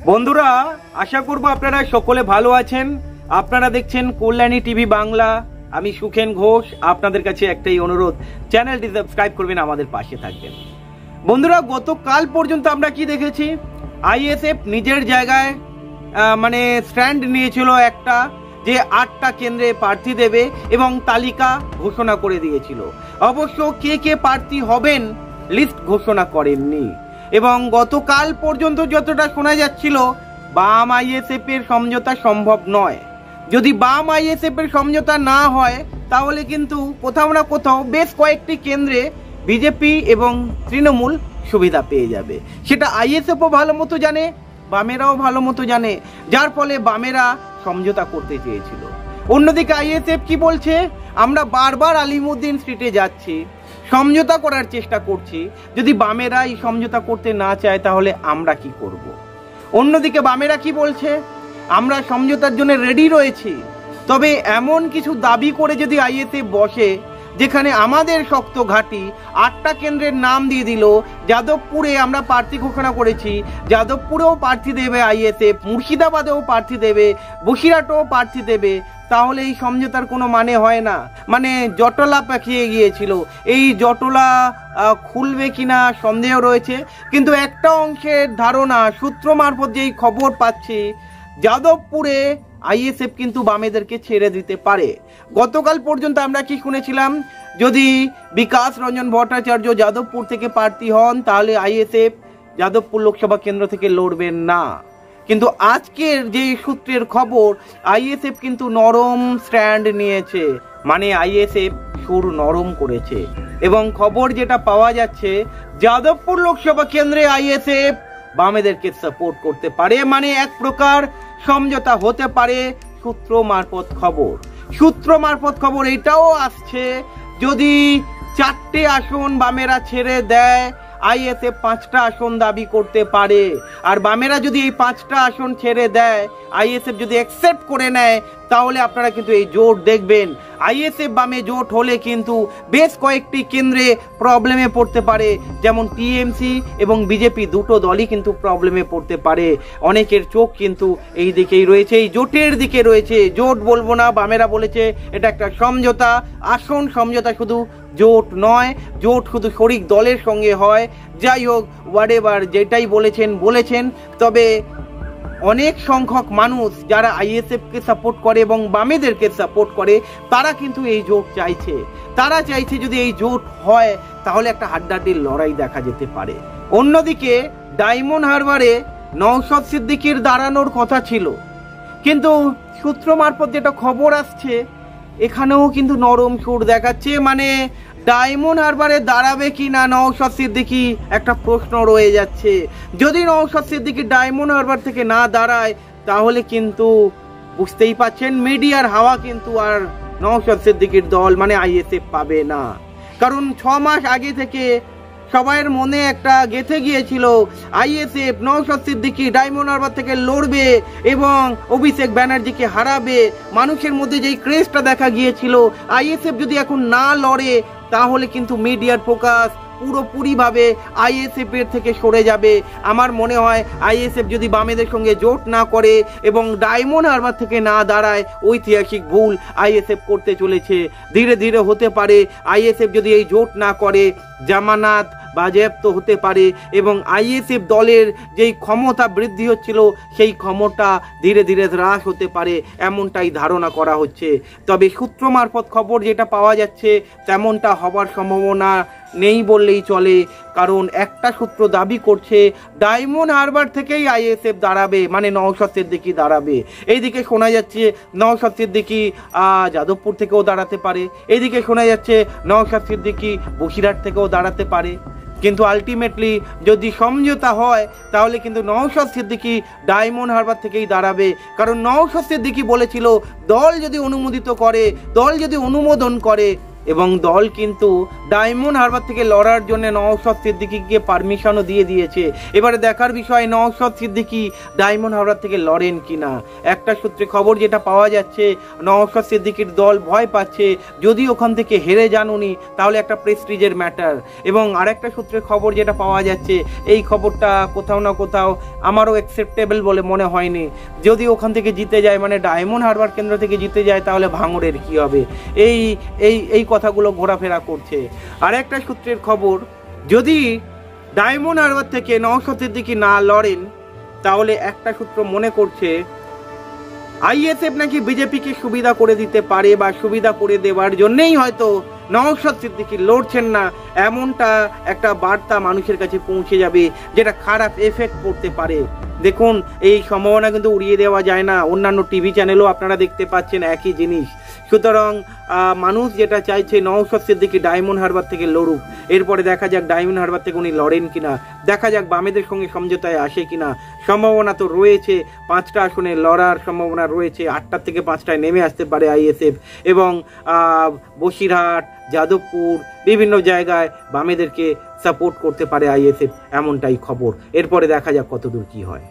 বন্ধুরা, আশা করব আপনারা সকলে ভালো আছেন। আপনারা দেখছেন কল্যাণী টিভি বাংলা। আমি সুখেন ঘোষ। আপনাদের কাছে একটাই অনুরোধ, চ্যানেলটি সাবস্ক্রাইব করবেন, আমাদের পাশে থাকবেন। বন্ধুরা, গতকাল পর্যন্ত আমরা কি দেখেছি? আইএসএফ নিজের জায়গায় স্ট্যান্ড নিয়েছিল একটা, যে 8টা কেন্দ্রে প্রার্থী দেবে এবং তালিকা ঘোষণা করে দিয়েছিল। অবশ্য কে কে প্রার্থী হবেন লিস্ট ঘোষণা করেননি। এবং গতকাল পর্যন্ত যতটা শোনা যাচ্ছিল, বাম আইএসএফ এর সমঝোতা সম্ভব নয়। যদি বাম আইএসএফ এর সমঝোতা না হয়, তাহলে কিন্তু কোথাও না কোথাও বেশ কয়েকটি কেন্দ্রে বিজেপি এবং তৃণমূল সুবিধা পেয়ে যাবে। সেটা আইএসএফও ভালো মতো জানে, বামেরাও ভালো মতো জানে, যার ফলে বামেরা সমঝোতা করতে চেয়েছিল। অন্যদিকে আইএসএফ কি বলছে? আমরা বারবার আলিমুদ্দিন স্ট্রিটে যাচ্ছি, সমঝোতা করার চেষ্টা করছি। যদি বামেরা এই সমঝোতা করতে না চায়, তাহলে আমরা কি করব? অন্যদিকে বামেরা কি বলছে? আমরা সমঝোতার জন্য রেডি রয়েছি, তবে এমন কিছু দাবি করে যদি আইএসএফ বসে, যেখানে আমাদের শক্ত ঘাঁটি 8টা কেন্দ্রের নাম দিয়ে দিল। যাদবপুরে আমরা প্রার্থী ঘোষণা করেছি, যাদবপুরেও প্রার্থী দেবে আইএসএফ, মুর্শিদাবাদেও প্রার্থী দেবে, বসিরহাটেও প্রার্থী দেবে, তাহলে এই সমঝোতার কোনো মানে হয় না। জটলা পাকিয়ে গিয়েছিল। এই জটলা খুলবে কিনা সন্দেহ রয়েছে, কিন্তু একটা অংশের ধারণা, সূত্র মারফত যেই খবর পাচ্ছি, যাদবপুরে আইএসএফ কিন্তু বামেদেরকে ছেড়ে দিতে পারে। গতকাল পর্যন্ত আমরা কি শুনেছিলাম? যদি বিকাশ রঞ্জন ভট্টাচার্য যাদবপুর থেকে প্রার্থী হন, তাহলে আইএসএফ যাদবপুর লোকসভা কেন্দ্র থেকে লড়বেন না। কিন্তু আজকের যে সূত্রের খবর, আইএসএফ কিন্তু নরম স্ট্যান্ড নিয়েছে, আইএসএফ সুর নরম করেছে। এবং খবর যেটা পাওয়া যাচ্ছে, যাদবপুর লোকসভা কেন্দ্রে আইএসএফ বামেদেরকে সাপোর্ট করতে পারে, এক প্রকার সমঝোতা হতে পারে। সূত্র মারফত খবর এটাও আসছে, যদি 4টে আসন বামেরা ছেড়ে দেয়, আইএসএফ 5টা আসন দাবি করতে পারে। আর বামেরা যদি এই 5টা আসন ছেড়ে দেয়, আইএসএফ যদি অ্যাকসেপ্ট করে নেয়, তাহলে আপনারা কিন্তু এই জোট দেখবেন। আইএসএফ বামে জোট হলে কিন্তু বেশ কয়েকটি কেন্দ্রে প্রবলেমে পড়তে পারে, যেমন টিএমসি এবং বিজেপি দুটো দলই কিন্তু প্রবলেমে পড়তে পারে। অনেকের চোখ কিন্তু এই দিকেই রয়েছে, এই জোটের দিকে রয়েছে। জোট বলবো না, বামেরা বলেছে এটা একটা সমঝোতা। আসন সমঝোতা শুধু জোট নয়, জোট শুধু শরিক দলের সঙ্গে হয়। যাই হোক, হোয়াটএভার, যেটাই বলেছেন। তবে অনেক সংখ্যক মানুষ যারা আইএসএফকে সাপোর্ট করে এবং বামেদেরকে সাপোর্ট করে, তারা কিন্তু এই জোট চাইছে। তারা চাইছে যদি এই জোট হয়, তাহলে একটা হাড্ডাহাড্ডির লড়াই দেখা যেতে পারে। অন্যদিকে ডায়মন্ড হারবারে নওশাদ সিদ্দিকীর দাঁড়ানোর কথা ছিল, কিন্তু সূত্র মারফত যেটা খবর আসছে, এখানেও কিন্তু নরম সুর দেখাচ্ছে। ডায়মন্ড হারবারে দাঁড়াবে কি না নওশাদ সিদ্দিকী, একটা প্রশ্ন রয়ে যাচ্ছে। যদি নওশাদ সিদ্দিকী ডায়মন্ড হারবার থেকে না দাঁড়ায়, তাহলে কিন্তু বুঝতেই পাচ্ছেন, মিডিয়ার হাওয়া কিন্তু আর নওশাদ সিদ্দিকীর দল আইএসএফ পাবে না। কারণ 6 মাস আগে থেকে সবাইয়ের মনে একটা গেঁথে গিয়েছিল, আইএসএফ নওশাদ সিদ্দিকী ডায়মন্ড হারবার থেকে লড়বে এবং অভিষেক ব্যানার্জিকে হারাবে। মানুষের মধ্যে যেই ক্রেজটা দেখা গিয়েছিল, আইএসএফ যদি এখন না লড়ে, তাহলে কিন্তু মিডিয়ার ফোকাস পুরোপুরিভাবে আইএসএফ এর থেকে সরে যাবে। আমার মনে হয় আইএসএফ যদি বামেদের সঙ্গে জোট না করে এবং ডায়মন্ড হারবার থেকে না দাঁড়ায়, ঐতিহাসিক ভুল আইএসএফ করতে চলেছে। ধীরে ধীরে হতে পারে আইএসএফ যদি এই জোট না করে, জামানাত বাজেয়াপ্ত হতে পারে এবং আইএসএফ দলের যেই ক্ষমতা বৃদ্ধি হচ্ছিল, সেই ক্ষমতা ধীরে ধীরে হ্রাস হতে পারে, এমনটাই ধারণা করা হচ্ছে। তবে সূত্র মারফত খবর যেটা পাওয়া যাচ্ছে, তেমনটা হবার সম্ভাবনা নেই বললেই চলে। কারণ একটা সূত্র দাবি করছে, ডায়মন্ড হারবার থেকেই আইএসএফ দাঁড়াবে, নওশাদ সিদ্দিকী দাঁড়াবে। এইদিকে শোনা যাচ্ছে নওশাদ সিদ্দিকী যাদবপুর থেকেও দাঁড়াতে পারে, এইদিকে শোনা যাচ্ছে নওশাদ সিদ্দিকী বসিরহাট থেকেও দাঁড়াতে পারে। কিন্তু আলটিমেটলি যদি সমঝোতা হয়, তাহলে কিন্তু নওশাদ সিদ্দিকী ডায়মন্ড হারবার থেকেই দাঁড়াবে। কারণ নওশাদ সিদ্দিকী বলেছিল, দল যদি অনুমোদন করে, এবং দল কিন্তু ডায়মন্ড হারবার থেকে লড়ার জন্য নওশাদ সিদ্দিকীকে পারমিশনও দিয়ে দিয়েছে। এবারে দেখার বিষয় নওশাদ সিদ্দিকী ডায়মন্ড হারবার থেকে লড়েন কিনা। একটা সূত্রে খবর যেটা পাওয়া যাচ্ছে, নওশাদ সিদ্দিকীর দল ভয় পাচ্ছে যদি ওখান থেকে হেরে যান উনি তাহলে একটা প্রেস্টিজের ম্যাটার। এবং আরেকটা সূত্রে খবর যেটা পাওয়া যাচ্ছে, এই খবরটা কোথাও না কোথাও আমারও অ্যাকসেপ্টেবল বলে মনে হয়নি। যদি ওখান থেকে জিতে যায়, মানে ডায়মন্ড হারবার কেন্দ্র থেকে জিতে যায়, তাহলে ভাঙড়ের কি হবে, এই এই এই কথাগুলো ঘোরাফেরা করছে। আর একটা সূত্রের খবর, যদি ডায়মন্ড হারবার থেকে নওশাদ সিদ্দিকী না লড়েন তাহলে একটা সূত্র মনে করছে আইএসএফ নাকি বিজেপিকে সুবিধা করে দিতে পারে, বা সুবিধা করে দেওয়ার জন্যেই হয়তো নওশাদ সিদ্দিকী লড়ছেন না, এমনটা একটা বার্তা মানুষের কাছে পৌঁছে যাবে, যেটা খারাপ এফেক্ট পড়তে পারে। দেখুন, এই সম্ভাবনা কিন্তু উড়িয়ে দেওয়া যায় না। অন্যান্য টিভি চ্যানেলও আপনারা দেখতে পাচ্ছেন একই জিনিস। সুতরাং মানুষ যেটা চাইছে নওশাদ সিদ্দিকী ডায়মন্ড হারবার থেকে লড়ুক, এরপরে দেখা যাক ডায়মন্ড হারবার থেকে উনি লড়েন কিনা, দেখা যাক বামেদের সঙ্গে সমঝোতায় আসে কিনা। সম্ভাবনা তো রয়েছে, 5টা আসনে লড়ার সম্ভাবনা রয়েছে, 8টার থেকে 5টায় নেমে আসতে পারে আইএসএফ। এবং বসিরহাট, যাদবপুর, বিভিন্ন জায়গায় বামেদেরকে সাপোর্ট করতে পারে আইএসএফ, এমনটাই খবর। এরপরে দেখা যাক কতদূর কি হয়।